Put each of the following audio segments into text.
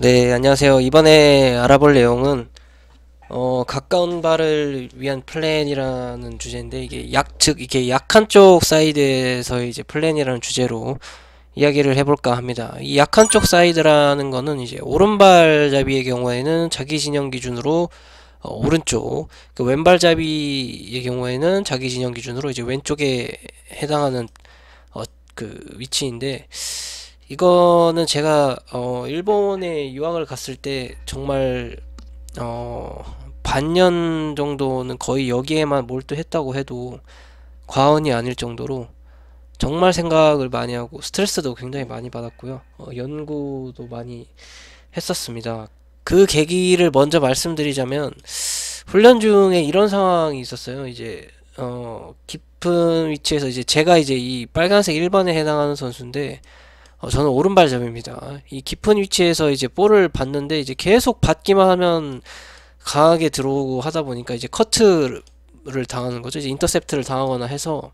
네, 안녕하세요. 이번에 알아볼 내용은 가까운 발을 위한 플랜이라는 주제인데 이게 즉 이게 약한 쪽 사이드에서 이제 플랜이라는 주제로 이야기를 해볼까 합니다. 이 약한 쪽 사이드라는 거는 이제 오른발잡이의 경우에는 자기 진영 기준으로 오른쪽, 그 왼발잡이의 경우에는 자기 진영 기준으로 이제 왼쪽에 해당하는 그 위치인데, 이거는 제가 일본에 유학을 갔을 때 정말 어 반년 정도는 거의 여기에만 몰두했다고 해도 과언이 아닐 정도로 정말 생각을 많이 하고 스트레스도 굉장히 많이 받았고요. 연구도 많이 했었습니다. 그 계기를 먼저 말씀드리자면, 훈련 중에 이런 상황이 있었어요. 이제 깊은 위치에서 이제 제가 이제 이 빨간색 1번에 해당하는 선수인데, 저는 오른발잡이입니다. 이 깊은 위치에서 이제 볼을 받는데 이제 계속 받기만 하면 강하게 들어오고 하다 보니까 이제 커트를 당하는 거죠. 이제 인터셉트를 당하거나 해서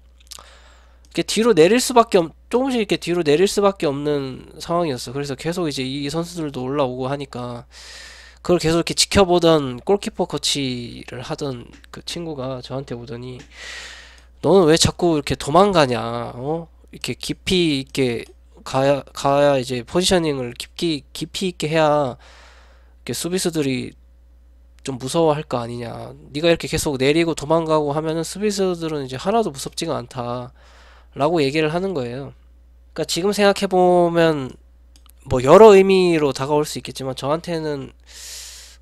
이렇게 뒤로 내릴 수밖에 조금씩 이렇게 뒤로 내릴 수밖에 없는 상황이었어. 그래서 계속 이제 이 선수들도 올라오고 하니까 그걸 계속 이렇게 지켜보던 골키퍼 코치를 하던 그 친구가 저한테 오더니, 너는 왜 자꾸 이렇게 도망가냐? 이렇게 깊이 있게 가야 이제 포지셔닝을 깊이 있게 해야 이렇게 수비수들이 좀 무서워할 거 아니냐. 네가 이렇게 계속 내리고 도망가고 하면은 수비수들은 이제 하나도 무섭지가 않다라고 얘기를 하는 거예요. 그러니까 지금 생각해 보면 뭐 여러 의미로 다가올 수 있겠지만 저한테는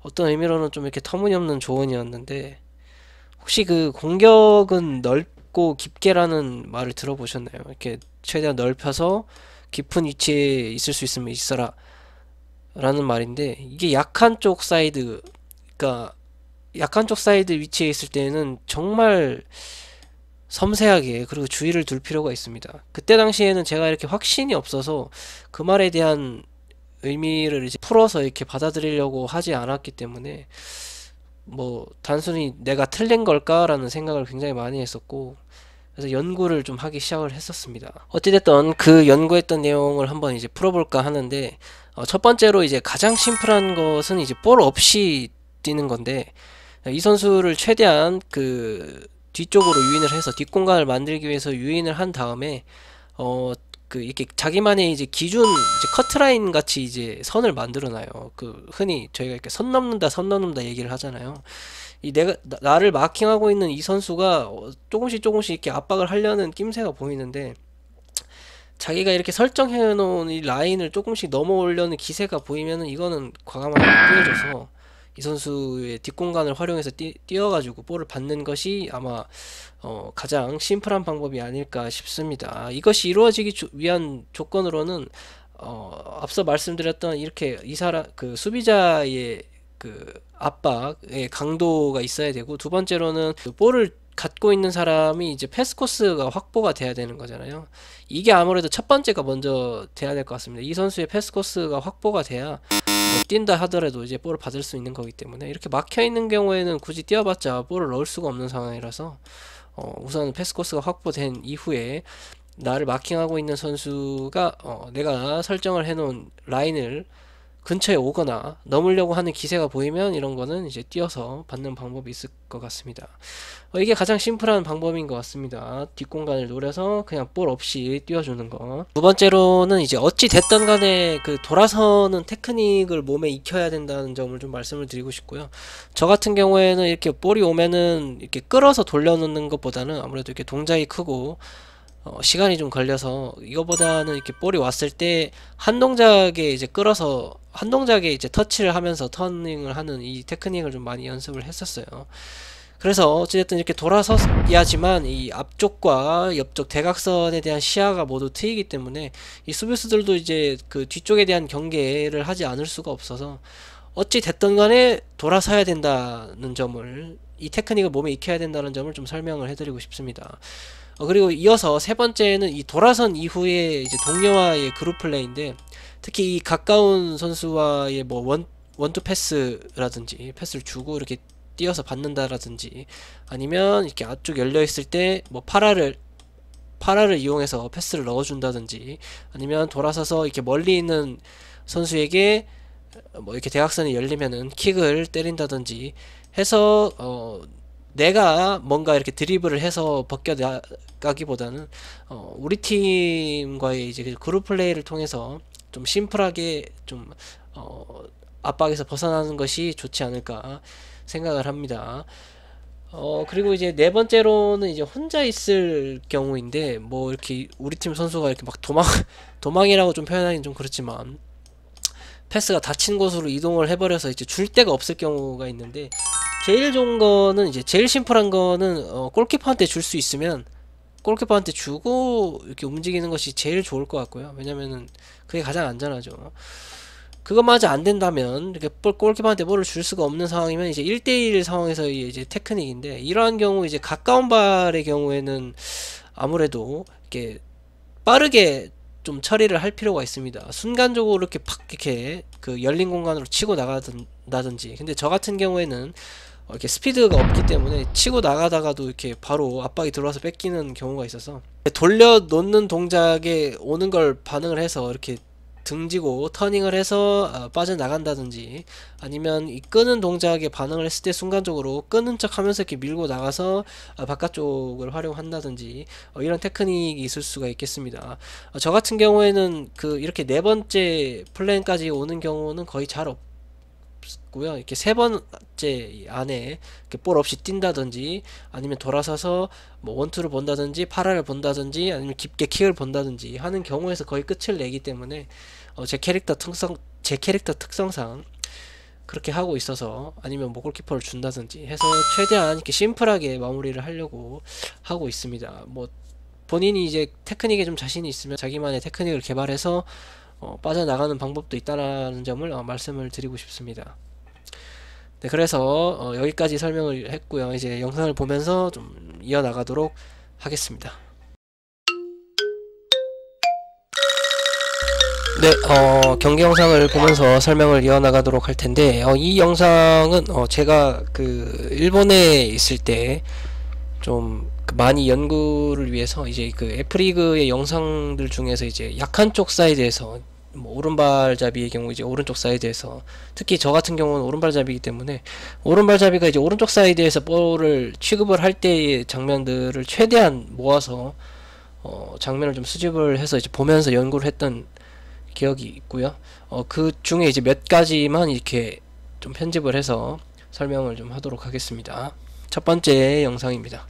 어떤 의미로는 좀 이렇게 터무니없는 조언이었는데, 혹시 그 공격은 넓고 깊게라는 말을 들어보셨나요? 이렇게 최대한 넓혀서 깊은 위치에 있을 수 있으면 있어라 라는 말인데, 이게 약한 쪽 사이드, 그러니까 약한 쪽 사이드 위치에 있을 때는 정말 섬세하게 그리고 주의를 둘 필요가 있습니다. 그때 당시에는 제가 이렇게 확신이 없어서 그 말에 대한 의미를 이제 풀어서 이렇게 받아들이려고 하지 않았기 때문에 뭐 단순히 내가 틀린 걸까라는 생각을 굉장히 많이 했었고, 그래서 연구를 좀 하기 시작을 했었습니다. 어찌됐든 그 연구했던 내용을 한번 이제 풀어볼까 하는데, 첫 번째로 이제 가장 심플한 것은 이제 볼 없이 뛰는 건데, 이 선수를 최대한 그 뒤쪽으로 유인을 해서 뒷공간을 만들기 위해서 유인을 한 다음에 그 이렇게 자기만의 이제 기준 이제 커트라인 같이 이제 선을 만들어 놔요. 그 흔히 저희가 이렇게 선 넘는다 얘기를 하잖아요. 이 내가 나를 마킹하고 있는 이 선수가 조금씩 이렇게 압박을 하려는 낌새가 보이는데, 자기가 이렇게 설정해 놓은 이 라인을 조금씩 넘어오려는 기세가 보이면은 이거는 과감하게 뛰어줘서 이 선수의 뒷공간을 활용해서 뛰어가지고 볼을 받는 것이 아마 가장 심플한 방법이 아닐까 싶습니다. 이것이 이루어지기 위한 조건으로는 앞서 말씀드렸던 이렇게 이 사람 그 수비자의 그 압박의 강도가 있어야 되고, 두 번째로는 그 볼을 갖고 있는 사람이 이제 패스 코스가 확보가 돼야 되는 거잖아요. 이게 아무래도 첫 번째가 먼저 돼야 될 것 같습니다. 이 선수의 패스 코스가 확보가 돼야 뭐 뛴다 하더라도 이제 볼을 받을 수 있는 거기 때문에, 이렇게 막혀 있는 경우에는 굳이 뛰어봤자 볼을 넣을 수가 없는 상황이라서 우선 패스 코스가 확보된 이후에 나를 마킹하고 있는 선수가 내가 설정을 해놓은 라인을 근처에 오거나 넘으려고 하는 기세가 보이면 이런 거는 이제 뛰어서 받는 방법이 있을 것 같습니다. 이게 가장 심플한 방법인 것 같습니다. 뒷공간을 노려서 그냥 볼 없이 뛰어주는 거. 두 번째로는 이제 어찌 됐든 간에 그 돌아서는 테크닉을 몸에 익혀야 된다는 점을 좀 말씀을 드리고 싶고요. 저 같은 경우에는 이렇게 볼이 오면은 이렇게 끌어서 돌려놓는 것보다는 아무래도 이렇게 동작이 크고 시간이 좀 걸려서, 이거보다는 이렇게 볼이 왔을 때 한 동작에 이제 끌어서 한 동작에 이제 터치를 하면서 터닝을 하는 이 테크닉을 좀 많이 연습을 했었어요. 그래서 어찌됐든 이렇게 돌아서야지만 이 앞쪽과 옆쪽 대각선에 대한 시야가 모두 트이기 때문에 이 수비수들도 이제 그 뒤쪽에 대한 경계를 하지 않을 수가 없어서 어찌 됐든 간에 돌아서야 된다는 점을, 이 테크닉을 몸에 익혀야 된다는 점을 좀 설명을 해드리고 싶습니다. 그리고 이어서 세 번째는 이 돌아선 이후에 이제 동료와의 그룹 플레이인데, 특히 이 가까운 선수와의 뭐 원투 패스라든지 패스를 주고 이렇게 뛰어서 받는다라든지, 아니면 이렇게 앞쪽 열려 있을 때 뭐 파라를 이용해서 패스를 넣어준다든지, 아니면 돌아서서 이렇게 멀리 있는 선수에게 뭐 이렇게 대각선이 열리면은 킥을 때린다든지 해서 내가 뭔가 이렇게 드리블을 해서 벗겨나가기보다는 우리 팀과의 이제 그 그룹 플레이를 통해서 좀 심플하게 좀 압박에서 벗어나는 것이 좋지 않을까 생각을 합니다. 그리고 이제 네 번째로는 이제 혼자 있을 경우인데, 뭐 이렇게 우리 팀 선수가 이렇게 막 도망이라고 좀 표현하기는 좀 그렇지만, 패스가 닫힌 곳으로 이동을 해버려서 이제 줄 데가 없을 경우가 있는데, 제일 좋은 거는 이제 제일 심플한 거는 골키퍼한테 줄 수 있으면 골키퍼한테 주고 이렇게 움직이는 것이 제일 좋을 것 같고요. 왜냐면은 그게 가장 안전하죠. 그것마저 안 된다면, 이렇게 골키퍼한테 볼을 줄 수가 없는 상황이면 이제 1대1 상황에서 이제 테크닉인데, 이러한 경우 이제 가까운 발의 경우에는 아무래도 이렇게 빠르게 좀 처리를 할 필요가 있습니다. 순간적으로 이렇게 팍 이렇게 그 열린 공간으로 치고 나가든지. 근데 저 같은 경우에는 이렇게 스피드가 없기 때문에 치고 나가다가도 이렇게 바로 압박이 들어와서 뺏기는 경우가 있어서, 돌려 놓는 동작에 오는 걸 반응을 해서 이렇게 등지고 터닝을 해서 빠져나간다든지, 아니면 이 끄는 동작에 반응을 했을 때 순간적으로 끄는 척 하면서 이렇게 밀고 나가서 바깥쪽을 활용한다든지, 이런 테크닉이 있을 수가 있겠습니다. 저 같은 경우에는 그 이렇게 네 번째 플랜까지 오는 경우는 거의 잘 없고요. 이렇게 세 번째 안에 이렇게 볼 없이 뛴다든지, 아니면 돌아서서 뭐 원투를 본다든지 파라를 본다든지, 아니면 깊게 킥을 본다든지 하는 경우에서 거의 끝을 내기 때문에 제 캐릭터 특성상 그렇게 하고 있어서, 아니면 뭐 골키퍼를 준다든지 해서 최대한 이렇게 심플하게 마무리를 하려고 하고 있습니다. 뭐 본인이 이제 테크닉에 좀 자신이 있으면 자기만의 테크닉을 개발해서 빠져나가는 방법도 있다라는 점을 말씀을 드리고 싶습니다. 네, 그래서 여기까지 설명을 했고요. 이제 영상을 보면서 좀 이어나가도록 하겠습니다. 네, 경기 영상을 보면서 설명을 이어나가도록 할 텐데, 이 영상은 제가 그 일본에 있을 때 좀 많이 연구를 위해서 이제 그 F리그의 영상들 중에서 이제 약한 쪽 사이드에서, 뭐 오른발잡이의 경우 이제 오른쪽 사이드에서, 특히 저 같은 경우는 오른발잡이기 때문에 오른발잡이가 이제 오른쪽 사이드에서 볼을 취급을 할 때의 장면들을 최대한 모아서 장면을 좀 수집을 해서 이제 보면서 연구를 했던 기억이 있고요. 그 중에 이제 몇 가지만 이렇게 좀 편집을 해서 설명을 좀 하도록 하겠습니다. 첫 번째 영상입니다.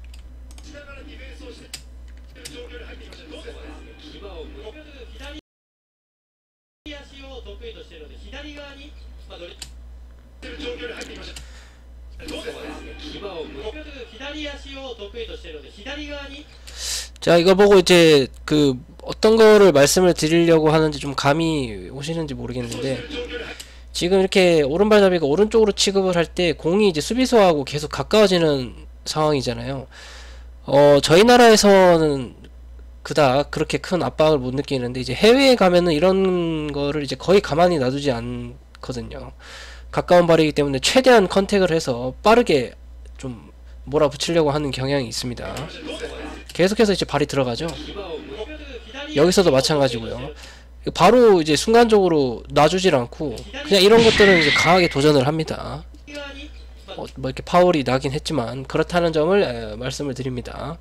자, 이걸 보고 이제 그 어떤 거를 말씀을 드리려고 하는지 좀 감이 오시는지 모르겠는데, 지금 이렇게 오른발잡이가 오른쪽으로 취급을 할 때 공이 이제 수비수하고 계속 가까워지는 상황이잖아요. 저희 나라에서는 그닥 그렇게 큰 압박을 못 느끼는데, 이제 해외에 가면은 이런 거를 이제 거의 가만히 놔두지 않거든요. 가까운 발이기 때문에 최대한 컨택을 해서 빠르게 좀 몰아붙이려고 하는 경향이 있습니다. 계속해서 이제 발이 들어가죠. 여기서도 마찬가지고요. 바로 이제 순간적으로 놔주질 않고 그냥 이런 것들은 이제 강하게 도전을 합니다. 뭐 이렇게 파울이 나긴 했지만 그렇다는 점을 말씀을 드립니다.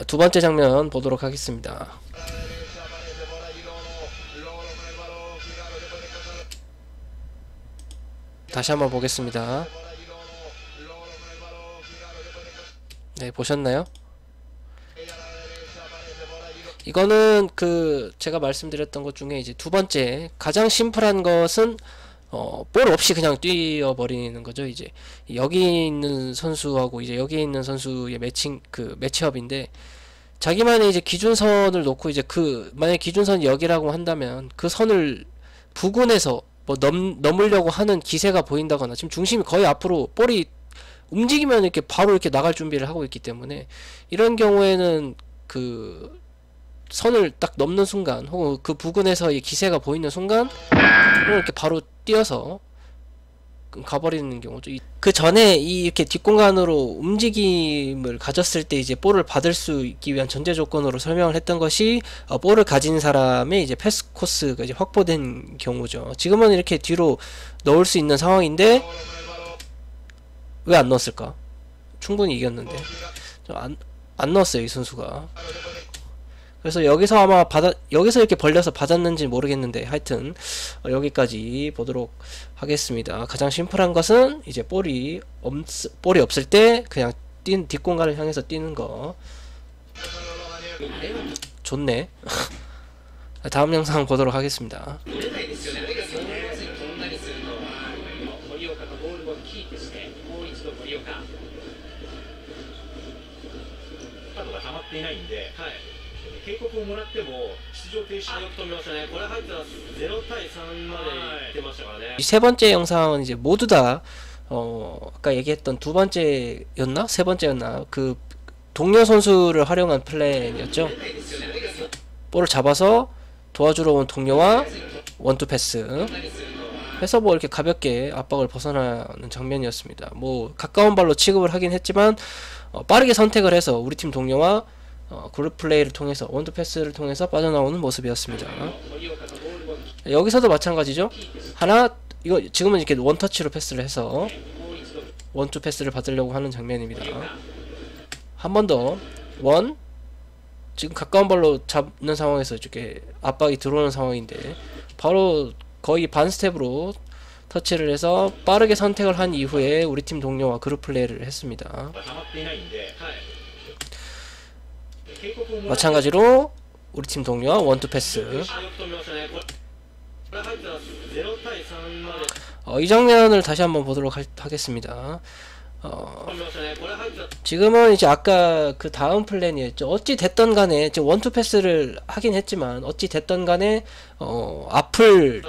두 번째 장면 보도록 하겠습니다. 다시 한번 보겠습니다. 네, 보셨나요? 이거는 그 제가 말씀드렸던 것 중에 이제 두 번째 가장 심플한 것은 볼 없이 그냥 뛰어버리는 거죠. 이제 여기 있는 선수하고 이제 여기 있는 선수의 매치업인데, 자기만의 이제 기준선을 놓고 이제 그 만약 기준선이 여기라고 한다면 그 선을 부근에서 뭐 넘으려고 하는 기세가 보인다거나, 지금 중심이 거의 앞으로 볼이 움직이면 이렇게 바로 이렇게 나갈 준비를 하고 있기 때문에, 이런 경우에는 그 선을 딱 넘는 순간 혹은 그 부근에서의 기세가 보이는 순간 이렇게 바로 뛰어서 가버리는 경우죠. 그 전에 이렇게 뒷공간으로 움직임을 가졌을 때 이제 볼을 받을 수 있기 위한 전제 조건으로 설명을 했던 것이 볼을 가진 사람의 이제 패스 코스가 이제 확보된 경우죠. 지금은 이렇게 뒤로 넣을 수 있는 상황인데 왜 안 넣었을까? 충분히 이겼는데 안 넣었어요, 이 선수가. 그래서 여기서 아마 여기서 이렇게 벌려서 받았는지 모르겠는데 하여튼 여기까지 보도록 하겠습니다. 가장 심플한 것은 이제 볼이 없을 때 그냥 뒷공간을 향해서 뛰는 거. 좋네. 다음 영상 보도록 하겠습니다. 警告をもらっても出場停止。よく止めましたね。これ入ったら0対3までいってましたからね。세 번째 영상은 이제 모두 다 아까 얘기했던 두 번째였나? 세 번째였나? 그 동료 선수를 활용한 플레이였죠. 볼을 잡아서 도와주러 온 동료와 원투 패스 해서 뭐 이렇게 가볍게 압박을 벗어나는 장면이었습니다. 뭐 가까운 발로 취급을 하긴 했지만 빠르게 선택을 해서 우리 팀 동료와 그룹 플레이를 통해서 원투 패스를 통해서 빠져나오는 모습이었습니다. 여기서도 마찬가지죠. 이거 지금은 이렇게 원터치로 패스를 해서 원투 패스를 받으려고 하는 장면입니다. 한 번 더 지금 가까운 발로 잡는 상황에서 이렇게 압박이 들어오는 상황인데 바로 거의 반 스텝으로 터치를 해서 빠르게 선택을 한 이후에 우리 팀 동료와 그룹 플레이를 했습니다. 마찬가지로 우리 팀 동료와 원투 패스. 이 장면을 다시 한번 보도록 하겠습니다. 지금은 이제 아까 그 다음 플랜이었죠. 어찌 됐던 간에 지금 원투 패스를 하긴 했지만 어찌 됐던 간에 앞을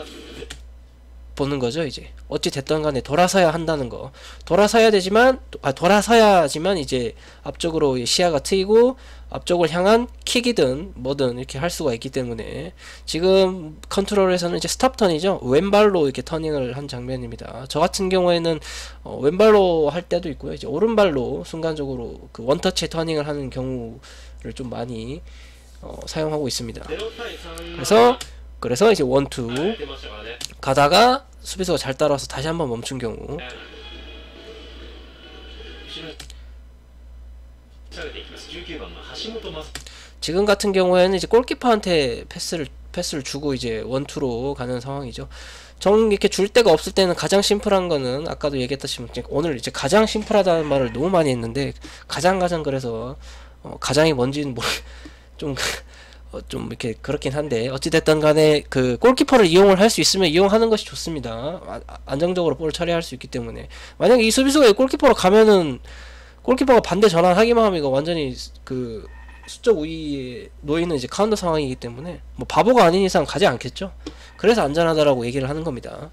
보는 거죠. 이제 어찌 됐던 간에 돌아서야 한다는 거. 돌아서야지만 이제 앞쪽으로 시야가 트이고 앞쪽을 향한 킥이든 뭐든 이렇게 할 수가 있기 때문에 지금 컨트롤에서는 이제 스탑 턴이죠. 왼발로 이렇게 터닝을 한 장면입니다. 저 같은 경우에는 왼발로 할 때도 있고요. 이제 오른발로 순간적으로 그 원터치 터닝을 하는 경우를 좀 많이 사용하고 있습니다. 그래서 이제 원투 가다가 수비수가 잘 따라와서 다시 한번 멈춘 경우. 지금 같은 경우에는 이제 골키퍼한테 패스를 주고 이제 원투로 가는 상황이죠. 이렇게 줄 데가 없을 때는 가장 심플한 거는 아까도 얘기했다시피 오늘 이제 가장 심플하다는 말을 너무 많이 했는데 가장 그래서 가장이 뭔지는 좀 이렇게 그렇긴 한데 어찌됐든 간에 그 골키퍼를 이용을 할 수 있으면 이용하는 것이 좋습니다. 안정적으로 볼을 처리할 수 있기 때문에. 만약에 이 수비수가 골키퍼로 가면은 골키퍼가 반대 전환하기만 하면 이거 완전히 그 수적 우위에 놓이는 이제 카운터 상황이기 때문에 뭐 바보가 아닌 이상 가지 않겠죠. 그래서 안전하다라고 얘기를 하는 겁니다.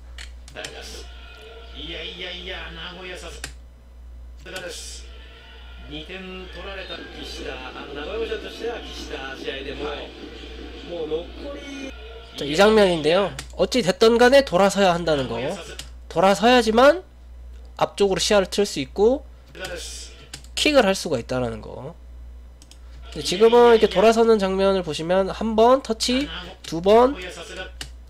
2点取られた岸田、名古屋としては岸田試合でも、もう残り 자, 이 장면인데요. 어찌 됐던 간에 돌아서야 한다는 거. 돌아서야지만 앞쪽으로 시야를 틀 수 있고 킥을 할 수가 있다라는 거. 지금은 이렇게 돌아서는 장면을 보시면 한 번 터치, 두 번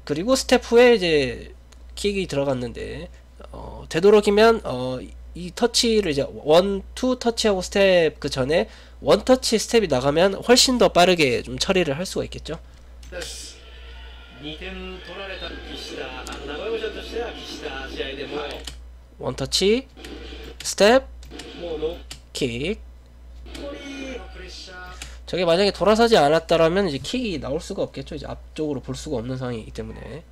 그리고 스텝 후에 이제 킥이 들어갔는데 되도록이면 이 터치를 이제 원투 터치하고 스텝 그 전에 원 터치 스텝이 나가면 훨씬 더 빠르게 좀 처리를 할 수가 있겠죠. 원 터치 스텝 킥. 저게 만약에 돌아서지 않았다라면 이제 킥이 나올 수가 없겠죠. 이제 앞쪽으로 볼 수가 없는 상황이기 때문에.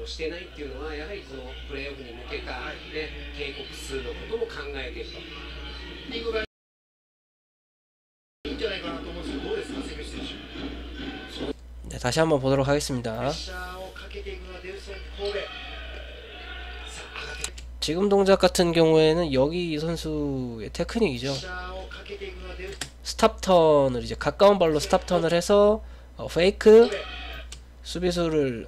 してないっていうのはやはりそのプレーオフに向けた、ね、警告数のことも考えていると。リーグがいいんじゃないかなと思うんですけどどうですか関口選手。 네, 다시 한번 보도록 하겠습니다. 지금 동작 같은 경우에는 여기 이 선수의 테크닉이죠. 스탑턴을 이제 가까운 발로 스탑턴을 해서 페이크 수비수를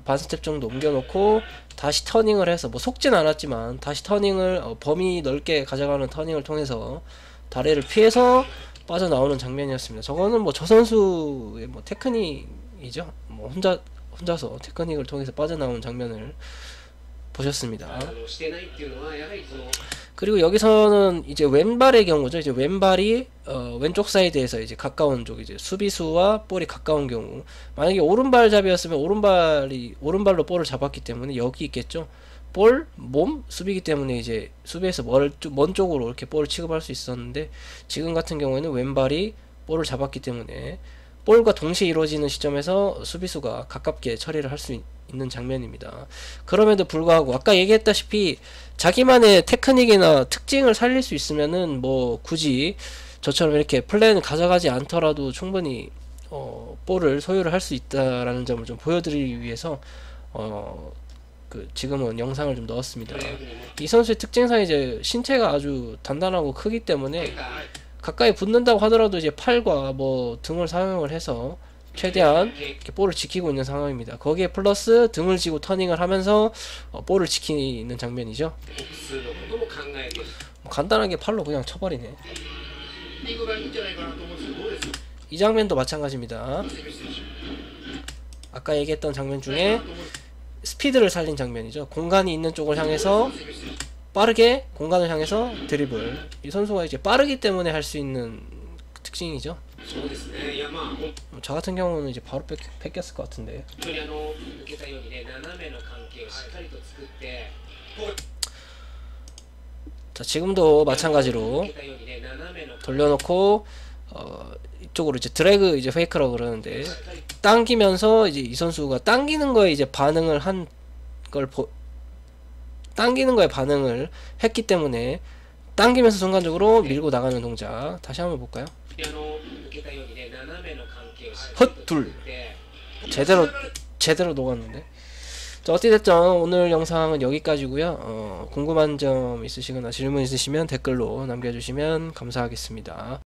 반 스텝 정도 옮겨놓고 다시 터닝을 해서 뭐 속진 않았지만 다시 터닝을 범위 넓게 가져가는 터닝을 통해서 다리를 피해서 빠져나오는 장면이었습니다. 저거는 뭐 저 선수의 뭐 테크닉이죠. 뭐 혼자서 테크닉을 통해서 빠져나오는 장면을 보셨습니다. してないっていうのはやはりその 그리고 여기서는 이제 왼발의 경우죠. 이제 왼발이 왼쪽 사이드에서 이제 가까운 쪽 이제 수비수와 볼이 가까운 경우, 만약에 오른발잡이였으면 오른발로 볼을 잡았기 때문에 여기 있겠죠. 볼, 몸, 수비기 때문에 이제 수비에서 먼 쪽으로 이렇게 볼을 취급할 수 있었는데, 지금 같은 경우에는 왼발이 볼을 잡았기 때문에 볼과 동시에 이루어지는 시점에서 수비수가 가깝게 처리를 할 수 있는 장면입니다. 그럼에도 불구하고 아까 얘기했다시피 자기만의 테크닉이나 특징을 살릴 수 있으면은 뭐 굳이 저처럼 이렇게 플랜을 가져가지 않더라도 충분히 볼을 소유를 할 수 있다라는 점을 좀 보여드리기 위해서 지금은 영상을 좀 넣었습니다. 이 선수의 특징상 이제 신체가 아주 단단하고 크기 때문에 가까이 붙는다고 하더라도 이제 팔과 뭐 등을 사용을 해서 최대한 이렇게 볼을 지키고 있는 상황입니다. 거기에 플러스 등을 지고 터닝을 하면서 볼을 지키는 장면이죠. 複数のことも考えて 뭐 간단하게 팔로 그냥 쳐버리네. リングがいいんじゃないかなと思うんですけど、どうですか？ 이 장면도 마찬가지입니다. 아까 얘기했던 장면 중에 스피드를 살린 장면이죠. 공간이 있는 쪽을 향해서 빠르게 공간을 향해서 드리블. 이 선수가 이제 빠르기 때문에 할 수 있는 특징이죠. そうですね。いやまあ本 저 같은 경우는 이제 바로 뺏겼을 것 같은데. 当に抜けたようにね、斜めの関係をしっかりと作って、 자, 지금도 마찬가지로 抜けたようにね、斜めの 돌려놓고 이쪽으로 이제 드래그 이제 페이크라고 그러는데, 당기면서 이제 이 선수가 당기는 거에 이제 반응을 한 걸 당기는 거에 반응을 했기 때문에 당기면서 순간적으로 밀고 나가는 동작. 다시 한번 볼까요? 抜けたようにね、斜めの関係をしっかり 헛 と 둘 作って、 제대로 녹았는데. 자, 어찌됐든 오늘 영상은 여기까지고요. 궁금한 점 있으시거나 질문 있으시면 댓글로 남겨주시면 감사하겠습니다.